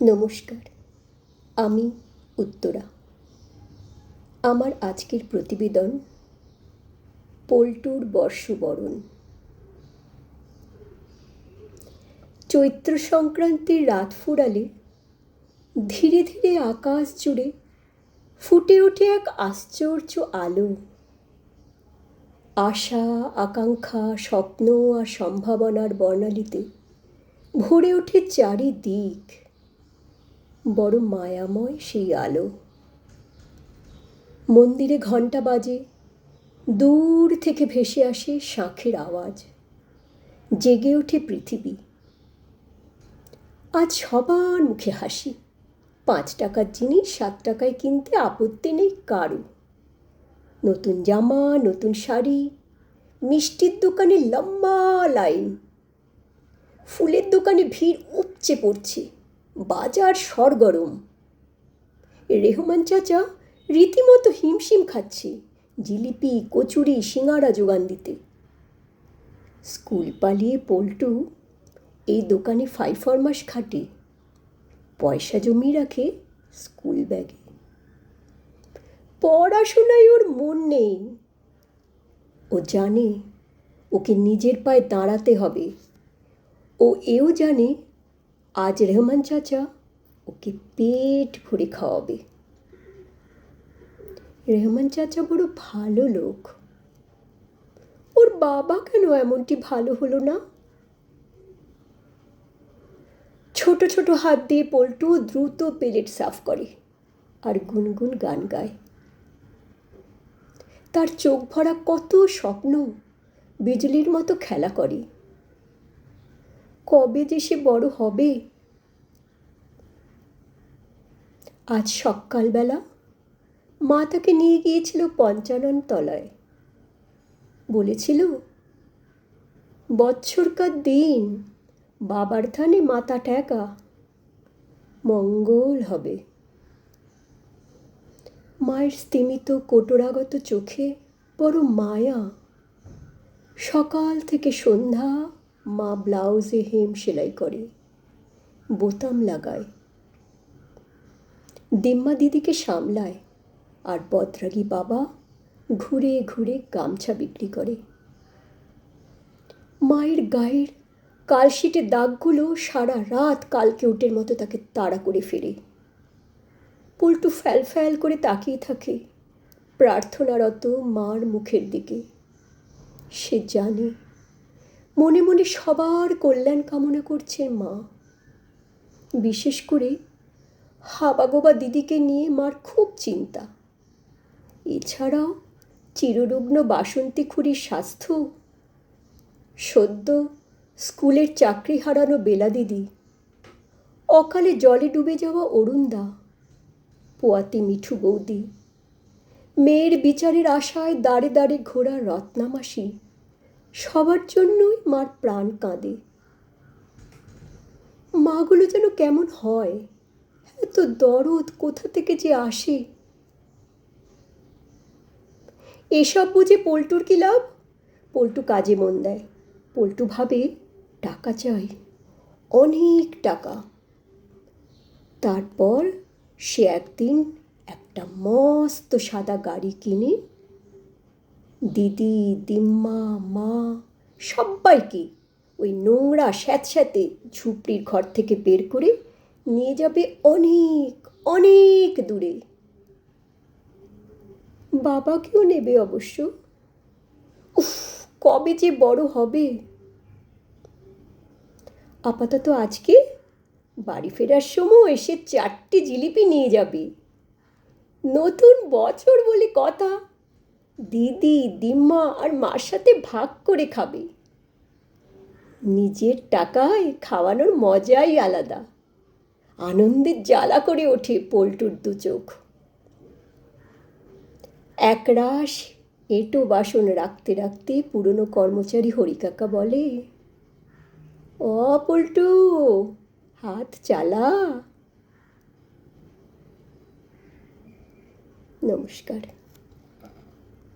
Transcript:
নমস্কার, আমি উত্তরা। আমার আজকের প্রতিবেদন পল্টুর বর্ষবরণ। চৈত্র সংক্রান্তির রাত ফুরালে ধীরে ধীরে আকাশ জুড়ে ফুটে ওঠে এক আশ্চর্য আলো। আশা, আকাঙ্ক্ষা, স্বপ্ন আর সম্ভাবনার বর্ণালীতে ভরে ওঠে চারিদিক। বড় মায়াময় সেই আলো। মন্দিরে ঘণ্টা বাজে, দূর থেকে ভেসে আসে শাঁখের আওয়াজ। জেগে ওঠে পৃথিবী। আজ সবার মুখে হাসি। 5 টাকার জিনিস 7 টাকায় কিনতে আপত্তি নেই কারো। নতুন জামা, নতুন শাড়ি, মিষ্টির দোকানে লম্বা লাইন, ফুলের দোকানে ভিড় উপচে পড়ছে, বাজার সরগরম। রেহমান চাচা রীতিমতো হিমশিম খাচ্ছে জিলিপি, কচুরি, সিঙাড়া জোগান দিতে। স্কুল পালিয়ে পল্টু এই দোকানে 5 ফরমাস খাটে, পয়সা জমিয়ে রাখে স্কুল ব্যাগে। পড়াশোনায় ওর মন নেই। ও জানে ওকে নিজের পায়ে দাঁড়াতে হবে। ও এও জানে আজ রেহমান চাচা ওকে পেট ভরে খাওয়াবে। রেহমান চাচা বড় ভালো লোক। ওর বাবা কেন এমনটি ভালো হলো না? ছোট ছোট হাত দিয়ে পল্টু দ্রুত প্লেট সাফ করে আর গুনগুন গান গায়। তার চোখ ভরা কত স্বপ্ন বিজলির মতো খেলা করে। কবে যে সে বড় হবে? আজ সকালবেলা মা তাকে নিয়ে গিয়েছিল 55 তলায়। বলেছিল, বৎসরকার দিন বাবার ধানে মাথা ঠেকা, মঙ্গল হবে। মায়ের স্তিমিত কোটরাগত চোখে বড় মায়া। সকাল থেকে সন্ধ্যা মা ব্লাউজে হেম সেলাই করে, বোতাম লাগায়। দিম্মা দিদিকে সামলায় আর বদরাগী বাবা ঘুরে ঘুরে গামছা বিক্রি করে। মায়ের গায়ের কালশিটে দাগগুলো সারা রাত কালকেউটের মতো তাকে তাড়া করে ফেরে। পল্টু ফ্যাল ফ্যাল করে তাকিয়ে থাকে প্রার্থনারত মার মুখের দিকে। সে জানে মনে মনে সবার কল্যাণ কামনা করছে মা। বিশেষ করে হাবাগোবা দিদিকে নিয়ে মার খুব চিন্তা। এছাড়াও চিররুগ্ন বাসন্তী খুড়ির স্বাস্থ্য, সদ্য স্কুলের চাকরি হারানো বেলা দিদি, অকালে জলে ডুবে যাওয়া অরুণদা, পোয়াতি মিঠু বৌদি, মেয়ের বিচারের আশায় দাঁড়ে দাঁড়ে ঘোরা রত্নামাসি, সবার জন্যই মার প্রাণ কাঁদে। মাগুলো যেন কেমন হয়, এত দরদ কোথা থেকে যে আসে। এসব বুঝে পল্টুর কি লাভ? পল্টু কাজে মন দেয়। পল্টু ভাবে টাকা চাই, অনেক টাকা। তারপর সে একদিন একটা মস্ত সাদা গাড়ি কিনে দিদি, দিম্মা, মা সবাইকে ওই নোংরা স্যাঁতস্যাঁতে ঝুপড়ির ঘর থেকে বের করে নিয়ে যাবে অনেক অনেক দূরে। বাবাকেও নেবে অবশ্য। উফ, কবে যে বড় হবে। আপাতত আজকে বাড়ি ফেরার সময় এসে 4টে জিলিপি নিয়ে যাবে। নতুন বছর বলে কথা, দিদি, দিম্মা আর মার সাথে ভাগ করে খাবে। নিজের টাকায় খাওয়ানোর মজাই আলাদা। আনন্দের জ্বালা করে ওঠে পল্টুর 2 চোখ। একরাশ এঁটো বাসন রাখতে রাখতে পুরনো কর্মচারী হরিকাকা বলে, ও পল্টু, হাত চালা। নমস্কার।